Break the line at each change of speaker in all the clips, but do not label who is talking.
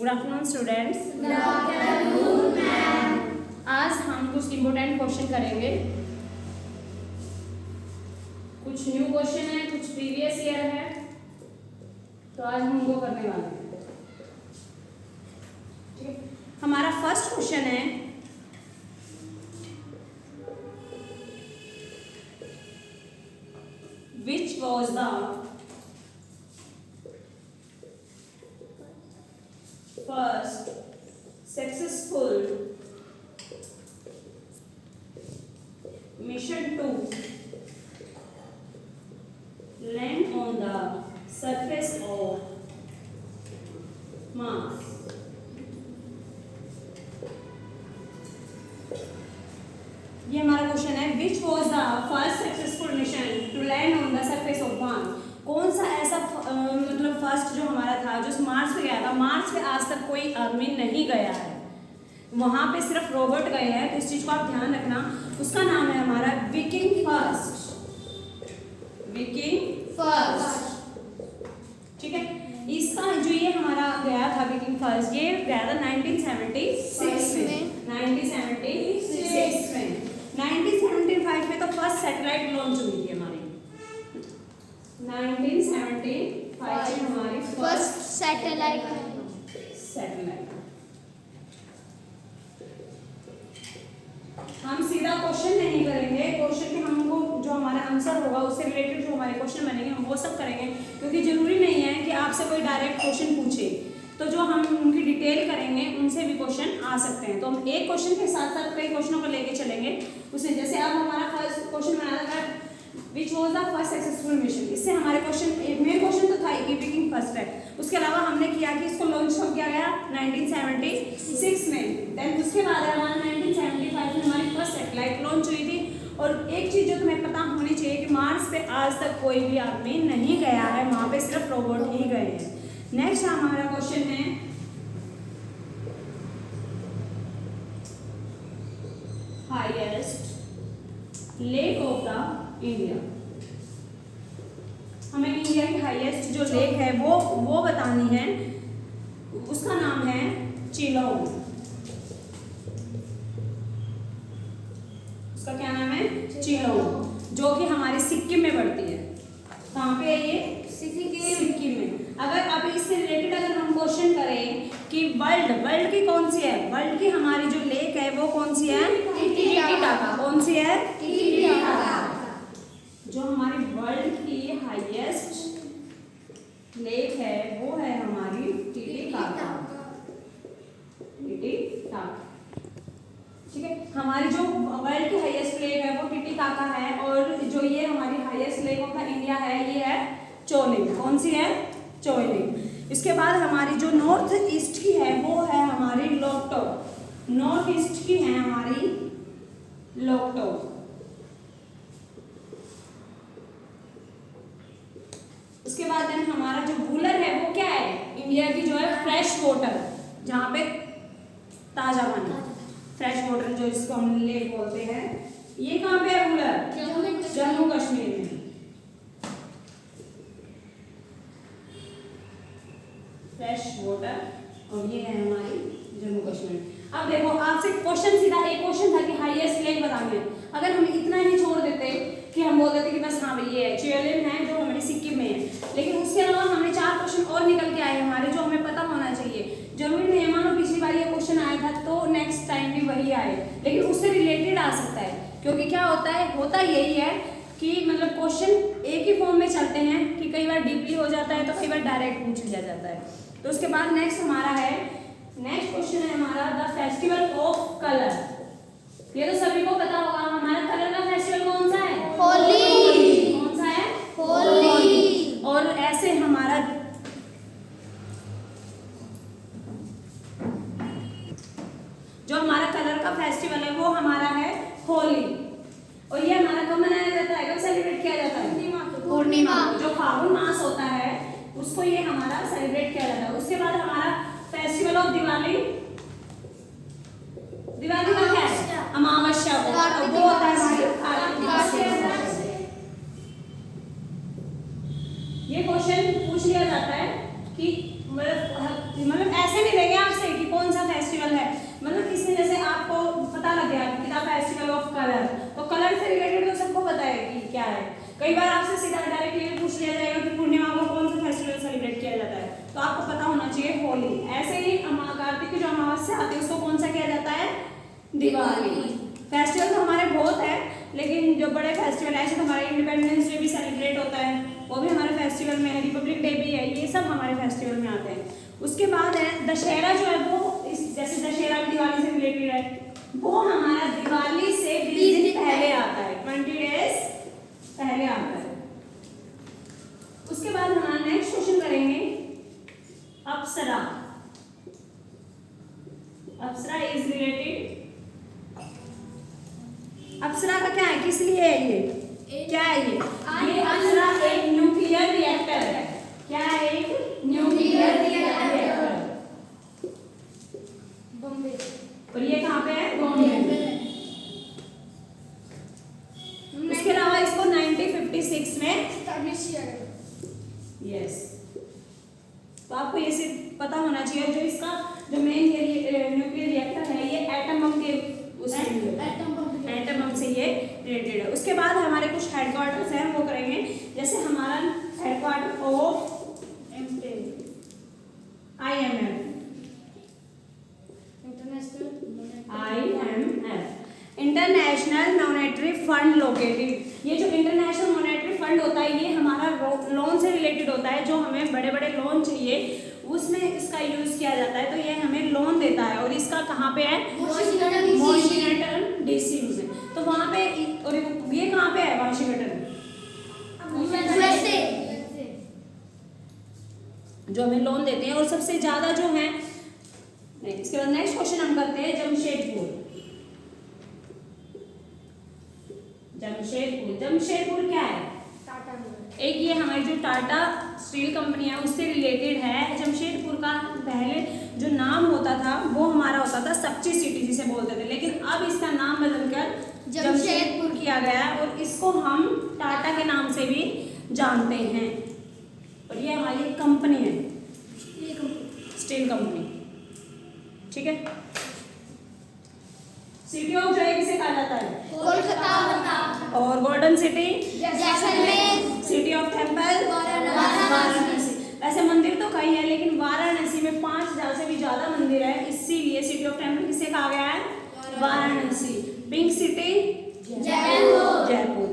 Good afternoon students.
Good afternoon ma'am.
आज हम कुछ इम्पोर्टेंट क्वेश्चन करेंगे। कुछ न्यू क्वेश्चन है, कुछ प्रीवियस ईयर है, तो आज हम उनको करने वाले हैं। ठीक है, हमारा फर्स्ट क्वेश्चन है which was the first successful mission to land on the surface of Mars? ये हमारा क्वेश्चन है which was the first successful mission to land on the surface of Mars. कौन सा ऐसा मतलब फर्स्ट जो हमारा था जो मार्स पे गया था। मार्स पे आज तक कोई आदमी नहीं गया है, वहां पे सिर्फ रोबोट गए हैं, तो इस चीज को आप ध्यान रखना। उसका नाम है हमारा विकिंग फर्स्ट। विकिंग फर्स्ट, ठीक है। इसका जो ये हमारा गया था विकिंग फर्स्ट, ये गया था 1976 में। 1976 में 1975 में तो फर्स्ट सैटेलाइट लॉन्च हुई थी हमारी। 1975 में हमारी
फर्स्ट सैटेलाइट।
हम सीधा क्वेश्चन नहीं करेंगे, क्वेश्चन के हमको जो हमारा आंसर होगा उससे रिलेटेड जो हमारे क्वेश्चन बनेंगे हम वो सब करेंगे, क्योंकि जरूरी नहीं है कि आपसे कोई डायरेक्ट क्वेश्चन पूछे। तो जो हम उनकी डिटेल करेंगे उनसे भी क्वेश्चन आ सकते हैं। तो हम एक क्वेश्चन के साथ साथ कई क्वेश्चनों को लेके चलेंगे। उससे जैसे अब हमारा फर्स्ट क्वेश्चन बनाया था विच was the first successful mission, इससे हमारे क्वेश्चन मेन क्वेश्चन तो था कि विकिंग फर्स्ट है। उसके अलावा हमने किया कि इसको लॉन्च कब किया गया 1976 में। देन उसके बाद हमारा 1975 में हमारी फर्स्ट सैटेलाइट लॉन्च हुई थी। और एक चीज जो तुम्हें पता होनी चाहिए कि मार्स पे आज तक कोई भी आदमी नहीं गया है, वहां पे सिर्फ रोबोट ही गए हैं। नेक्स्ट हमारा क्वेश्चन है highest lake of the India. हमें इंडिया की हाईएस्ट जो लेक है वो बतानी है। उसका नाम है चिलोंग। उसका क्या नाम है? चिलोंग, जो कि हमारे सिक्किम में पड़ती है। कहाँ पे है ये? सिक्किम में। अगर अब इससे रिलेटेड अगर हम क्वेश्चन करें कि वर्ल्ड की कौन सी है, वर्ल्ड की हमारी जो लेक है वो कौन सी है? टिटिकाका। कौन सी है? टिटिकाका। जो हमारी वर्ल्ड की हाईएस्ट लेक है वो है हमारी टिटिकाका। ठीक है, हमारी जो वर्ल्ड की हाईएस्ट लेक है वो टिटिकाका है। और जो ये हमारी highest lake of the India है ये है चोलिंग। कौन सी है? चोलिंग। इसके बाद हमारी जो नॉर्थ ईस्ट की है वो है हमारी लोकटोक। नॉर्थ ईस्ट की है हमारी लोकटोक। उसके बाद हमारा जो वूलर है वो क्या है? इंडिया की जो है फ्रेश वाटर, जहाँ पे ताजा पानी, फ्रेश वाटर जो इसको हम लेक बोलते हैं, ये कहाँ पे है वूलर? जम्मू कश्मीर में। फ्रेश वाटर, और ये है हमारी जम्मू कश्मीर। अब देखो आपसे क्वेश्चन सीधा एक क्वेश्चन था कि हाईएस्ट लेक बतानी है। अगर हम इतना ही छोड़ देते कि हम बोल देते कि बस हाँ भाई ये है चियोलिन है जो हमारी सिक्किम में है, लेकिन उसके अलावा हमने 4 क्वेश्चन और निकल के आए हमारे जो हमें पता होना चाहिए। जरूरी नहीं है मानो पिछली बार ये क्वेश्चन आया था तो नेक्स्ट टाइम भी वही आए, लेकिन उससे रिलेटेड आ सकता है। क्योंकि क्या होता यही है कि मतलब क्वेश्चन एक ही फॉर्म में चलते हैं कि कई बार डीपली हो जाता है तो कई बार डायरेक्ट पूछ लिया जाता है। तो उसके बाद नेक्स्ट क्वेश्चन है हमारा द फेस्टिवल ऑफ कलर। ये तो सभी को पता होगा, हमारा कलर का फेस्टिवल कौन सा है?
होली।
कौन सा है?
होली।
और ऐसे हमारा जो हमारा कलर का फेस्टिवल है वो हमारा है होली। और ये हमारा कब मनाया जाता है, कब सेलिब्रेट किया जाता है?
पूर्णिमा। जो
फागुन मास होता है उसको ये हमारा सेलिब्रेट किया जाता है। उसके बाद हमारा फेस्टिवल ऑफ दिवाली। दिवाली का क्या है? अमावस्या को, वो होता है हमारी कार्तिक। ये क्वेश्चन पूछ लिया जाता है कि मतलब ऐसे नहीं देंगे आपसे कि कौन सा फेस्टिवल है, मतलब किसी जैसे आपको पता लग गया कि फेस्टिवल ऑफ कलर, तो कलर से रिलेटेड तो सबको पता है कि क्या है। कई बार आपसे सीधा डायरेक्ट ये पूछ लिया जाएगा कि पूर्णिमा को कौन सा फेस्टिवल सेलिब्रेट किया जाता है, तो आपको पता होना चाहिए होली। ऐसे ही कार्तिक की जो अमावस्या आती है उसको कौन सा किया जाता है, दिवाली। फेस्टिवल तो हमारे बहुत है, लेकिन जो बड़े फेस्टिवल ऐसे तो हमारे इंडिपेंडेंस डे भी सेलिब्रेट होता है, वो भी हमारे फेस्टिवल में है, रिपब्लिक डे भी है, ये सब हमारे फेस्टिवल में आते हैं। उसके बाद है दशहरा, जो है वो जैसे दशहरा भी दिवाली से रिलेटेड है, वो हमारा दिवाली से 20 दिन पहले आता है, 20 डेज पहले आता है। उसके बाद हमारा नेक्स्ट क्वेश्चन करेंगे अप्सरा। अप्सरा इज रिलेटेड, अप्सरा का क्या है, किस लिए है ये, क्या है ये अप्सरा एक न्यूक्लियर रिएक्टर है। क्या है, एक न्यूक्लियर रिएक्टर,
बॉम्बे।
और ये कहाँ पे है, बॉम्बे। उसके अलावा इसको 1956 में
एस्टैब्लिश किया गया।
यस, तो आपको ये सिर्फ पता होना चाहिए। जो इसका जो मेन न्यूक्लियर रिएक्टर है, ये एटम बम के एटम बम से ये रिलेटेड है। उसके बाद हमारे कुछ हेडक्वार्टर्स हैं, वो करेंगे। जैसे हमारा headquarter of IMF, international monetary fund located. ये जो इंटरनेशनल मॉनेटरी फंड होता है, ये हमारा लोन से रिलेटेड होता है। जो हमें बड़े बड़े लोन चाहिए उसमें इसका यूज किया जाता है, तो ये हमें लोन देता है। और इसका कहाँ पे है, वाशिंगटन DC में। तो वहाँ पे, और ये कहाँ पे है, वाशिंगटन, जो हमें लोन देते हैं। और सबसे ज्यादा जो है, इसके बाद नेक्स्ट क्वेश्चन हम करते हैं जमशेदपुर। जमशेदपुर क्या है, एक ये हमारी जो टाटा स्टील कंपनी है उससे रिलेटेड है। जमशेदपुर का पहले जो नाम होता था वो हमारा होता था सक्ची सिटी जिसे बोलते थे, लेकिन अब इसका नाम बदलकर जमशेदपुर किया गया है, और इसको हम टाटा के नाम से भी जानते हैं। और ये हमारी एक कंपनी है, स्टील कंपनी, ठीक है। सिटी ऑफ जॉय किसे कहा जाता है,
कोलकाता।
और golden city,
Jaisalmer.
City of temple, Varanasi. वैसे मंदिर तो कई है, लेकिन वाराणसी में 5000 से भी ज्यादा मंदिर है, इसीलिए सिटी ऑफ टेम्पल किसे कहा गया है, Varanasi. Pink city, Jaipur.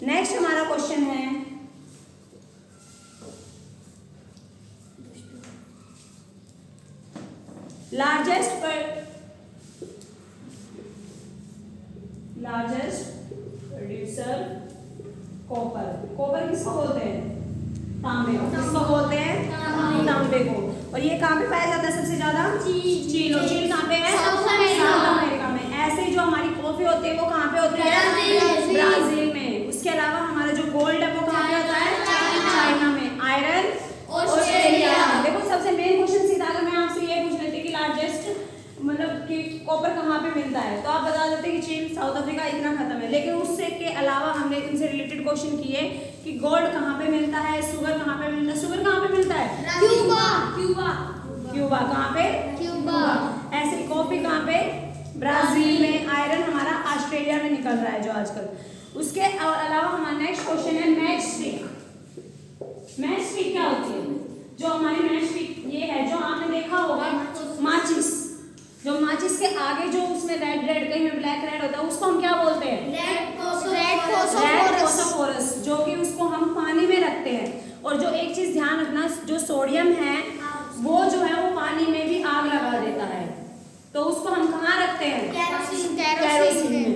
Next हमारा क्वेश्चन है लार्जेस्ट प्रोड्यूसर कॉपर। कॉपर किसको बोलते हैं, तांबे को। किसको बोलते हैं, तांबे को। और ये कहाँ पे पाया जाता है सबसे ज्यादा, चील। और चील कहाँ पे है, साउथ अमेरिका में। ऐसे ही जो हमारी कॉफी होती है वो कहाँ पे होती है, ब्राजील में। उसके अलावा हमारा जो गोल्ड है वो कहाँ पे होता है, चाइना में। Iron, Australia. देखो सबसे मेन क्वेश्चन सीधा अगर मैं आपसे ये पूछ लेती कि लार्जेस्ट मतलब कि कॉपर कहाँ पे मिलता है, तो आप बता देते कि चीन, साउथ अफ्रीका, इतना खत्म है। लेकिन उससे के अलावा हमने इनसे रिलेटेड क्वेश्चन किए कि गोल्ड कहाँ पे मिलता है, शुगर कहाँ पे मिलता है। शुगर कहाँ पे मिलता है, क्यूबा कहाँ पे, ऐसे कॉफी कहाँ पे, ब्राजील में। आयरन हमारा ऑस्ट्रेलिया में निकल रहा है जो आजकल। उसके अलावा हमारा नेक्स्ट क्वेश्चन है मैच स्टिक। मैच स्टिक क्या होती है, जो हमारी मैच स्टिक ये है, जो आपने देखा होगा माचिस, जो माचिस के आगे जो उसमें रेड कहीं में ब्लैक रेड होता है, उसको हम क्या बोलते हैं, रेड फॉस्फोरस, जो कि उसको हम पानी में रखते हैं। और जो एक चीज ध्यान रखना, जो सोडियम है वो जो है वो पानी में भी आग लगा देता है, तो उसको हम कहाँ रखते हैं, कैरोसिन में।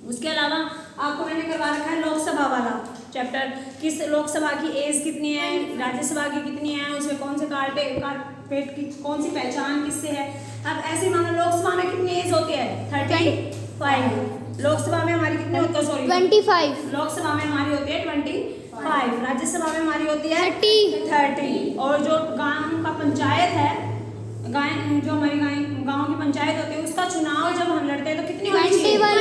उसके अलावा आपको मैंने करवा रखा है लोकसभा वाला चैप्टर, किस लोकसभा की एज कितनी है, राज्यसभा की कितनी है, उसमें कौन से कार्पेट की कौन सी पहचान किससे है। अब ऐसे मानो लोकसभा में कितनी एज होती है, 35। लोकसभा में हमारी कितनी होती है, सॉरी
25।
लोकसभा में हमारी होती है 25, राज्यसभा में हमारी होती है 30। और जो गांव का पंचायत है, जो हमारी गांव की पंचायत होती है, उसका चुनाव जब हम लड़ते हैं तो कितनी होनी चाहिए,
21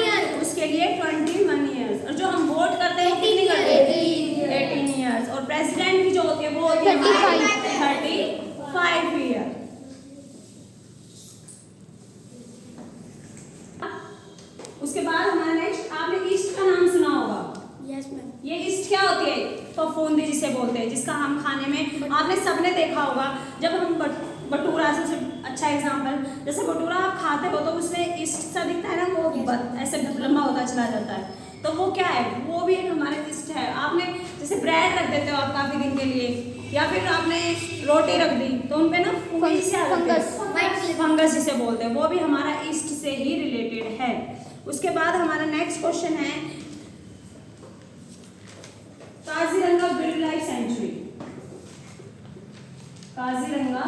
ईयर।
उसके लिए 21 ईयर्स। और जो हम वोट करते हैं कितनी करते हैं, 18 ईयर्स। और प्रेसिडेंट की जो होती है वो होती है 35। 35 ईयर। उसके बाद हमारा नेक्स्ट, आपने ईस्ट का नाम सुना होगा।
Yes ma'am.
ये ईस्ट क्या होती है? फफूंदी जिसे बोलते हैं, जिसका हम खाने में आपने सबने देखा होगा। जब हम भटूरा, सबसे अच्छा एग्जांपल, जैसे भटूरा आप खाते हो तो उसमें ईस्ट सा दिखता है ना, वो ऐसे लंबा होता चला जाता है, तो वो क्या है? वो भी एक हमारे ईस्ट है। आपने जैसे ब्रेड रख देते हो आप काफी दिन के लिए, या फिर आपने रोटी रख दी तो उनपे ना फंगस से आ जाते हैं, फंगस जिसे बोलते हैं, वो भी हमारा ईस्ट से ही रिलेटेड है। उसके बाद हमारा नेक्स्ट क्वेश्चन है Kaziranga wild life sanctuary. Kaziranga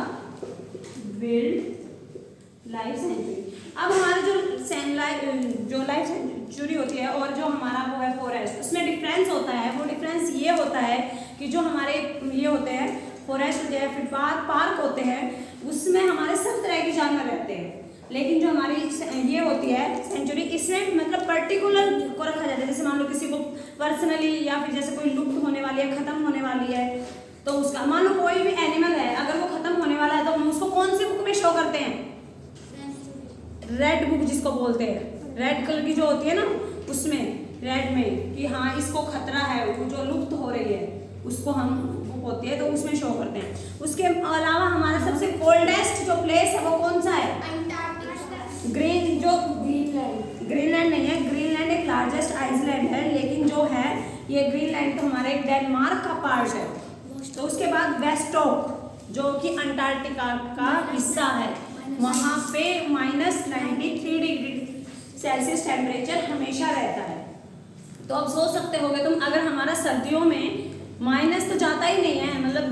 wild life sanctuary. अब हमारा जो लाइफ सेंचुरी होती है और जो हमारा वो है फॉरेस्ट, उसमें डिफरेंस होता है। वो डिफरेंस ये होता है कि जो हमारे ये होते हैं फॉरेस्ट होते हैं, फिर पार्क होते हैं, उसमें हमारे सब तरह के जानवर रहते हैं। लेकिन जो हमारी ये होती है सेंचुरी, इसमें मतलब पर्टिकुलर को रखा जाता है। जैसे मान लो किसी को पर्सनली, या फिर जैसे कोई लुप्त होने वाली है, खत्म होने वाली है, तो उसका मान लो कोई भी एनिमल है, अगर वो खत्म होने वाला है तो हम उसको कौन सी बुक में शो करते हैं? रेड बुक जिसको बोलते हैं, रेड कलर की जो होती है ना, उसमें रेड में कि हाँ इसको खतरा है, वो जो लुप्त हो रही है उसको हम बुक होती है तो उसमें शो करते हैं। उसके अलावा हमारा सबसे कोल्डेस्ट जो प्लेस है वो कौन सा है? ग्रीनलैंड नहीं है, ग्रीनलैंड एक लार्जेस्ट आइसलैंड है, लेकिन जो है ये ग्रीनलैंड तो हमारे डेनमार्क का पार्ट है। तो उसके बाद वेस्टोक जो कि अंटार्कटिका का हिस्सा है, वहाँ पे -93 डिग्री सेल्सियस टेम्परेचर हमेशा रहता है। तो अब सोच सकते होगे तुम, अगर हमारा सर्दियों में माइनस तो जाता ही नहीं है, मतलब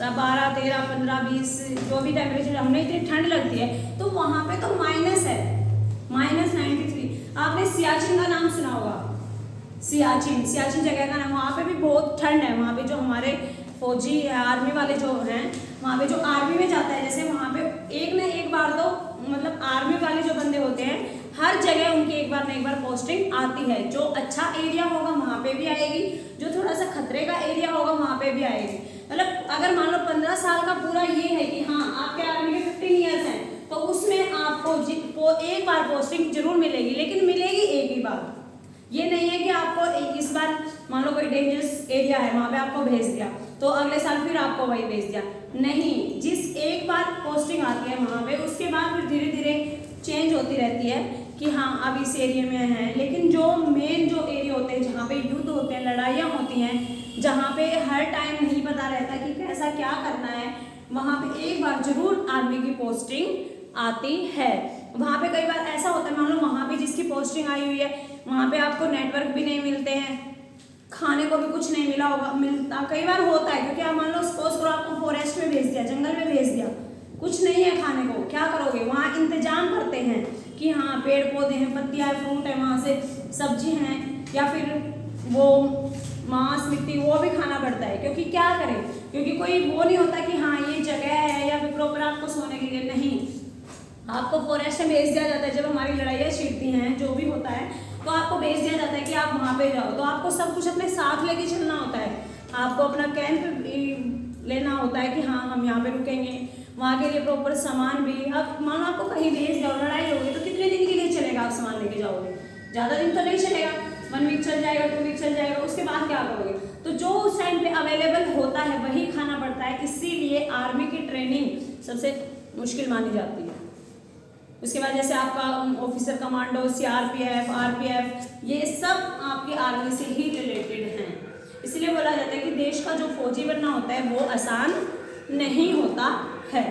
12, 13, 15, 20 जो भी टेम्परेचर, हमें इतनी ठंड लगती है, तो वहाँ पे तो माइनस है, -93। आपने सियाचिन का नाम सुना होगा, सियाचिन जगह का नाम, वहाँ पे भी बहुत ठंड है। वहाँ पे जो हमारे फौजी आर्मी वाले जो हैं, वहाँ पे जो आर्मी में जाता है, जैसे वहाँ पे एक न एक बार तो मतलब आर्मी वाले जो बंदे होते हैं, हर जगह उनकी एक बार न एक बार पोस्टिंग आती है। जो अच्छा एरिया होगा वहाँ पे भी आएगी, जो थोड़ा सा खतरे का एरिया होगा वहाँ पे भी आएगी। मतलब अगर मान लो 15 साल का पूरा ये है कि हाँ आपके आर्मी के 15 ईयर्स हैं, तो उसमें आपको एक बार पोस्टिंग जरूर मिलेगी, लेकिन मिलेगी एक ही बार। ये नहीं है कि आपको इस बार मान लो कोई डेंजरस एरिया है, वहाँ पे आपको भेज दिया तो अगले साल फिर आपको वही भेज दिया, नहीं। जिस एक बार पोस्टिंग आती है वहाँ पे, उसके बाद फिर धीरे धीरे चेंज होती रहती है कि हाँ अब इस एरिया में है। लेकिन जो मेन जो एरिया होते हैं, जहाँ पे युद्ध होते हैं, लड़ाइयाँ होती हैं, जहाँ पे हर टाइम नहीं पता रहता कि कैसा क्या करना है, वहाँ पे एक बार जरूर आर्मी की पोस्टिंग आती है। वहाँ पे कई बार ऐसा होता है, मान लो वहाँ पे जिसकी पोस्टिंग आई हुई है, वहाँ पे आपको नेटवर्क भी नहीं मिलते हैं, खाने को भी कुछ नहीं मिला होगा, मिलता कई बार होता है, क्योंकि आप मान लो सपोज करो आपको फॉरेस्ट में भेज दिया, जंगल में भेज दिया, कुछ नहीं है खाने को, क्या करोगे? वहाँ इंतजाम करते हैं कि हाँ पेड़ पौधे हैं, पत्तियाँ, फ्रूट है, वहाँ से सब्जी हैं, या फिर वो मांस, मिट्टी, वो भी खाना पड़ता है। क्योंकि क्या करें, क्योंकि कोई वो नहीं होता कि हाँ ये जगह है या फिर प्रॉपर आपको सोने के लिए, नहीं। आपको फॉरेस्ट में भेज दिया जाता है, जब हमारी लड़ाइयाँ छिड़ती हैं, जो भी होता है, तो आपको भेज दिया जाता है कि आप वहाँ पे जाओ। तो आपको सब कुछ अपने साथ लेके चलना होता है, आपको अपना कैंप लेना होता है कि हाँ हम यहाँ पे रुकेंगे, वहाँ के लिए प्रॉपर सामान भी। अब मान लो आपको कहीं भेज जाओ, लड़ाई होगी, तो कितने दिन के लिए चलेगा आप सामान लेके जाओगे? ज़्यादा दिन तो नहीं चलेगा, 1 वीक चल जाएगा, 2 वीक चल जाएगा, उसके बाद क्या करोगे? तो जो उस टाइम पे अवेलेबल होता है वही खाना पड़ता है, इसीलिए आर्मी की ट्रेनिंग सबसे मुश्किल मानी जाती है। उसके बाद जैसे आपका ऑफिसर कमांडो, CRPF, RPF, ये सब आपकी आर्मी से ही रिलेटेड हैं। इसलिए बोला जाता है कि देश का जो फौजी बनना होता है वो आसान नहीं होता है।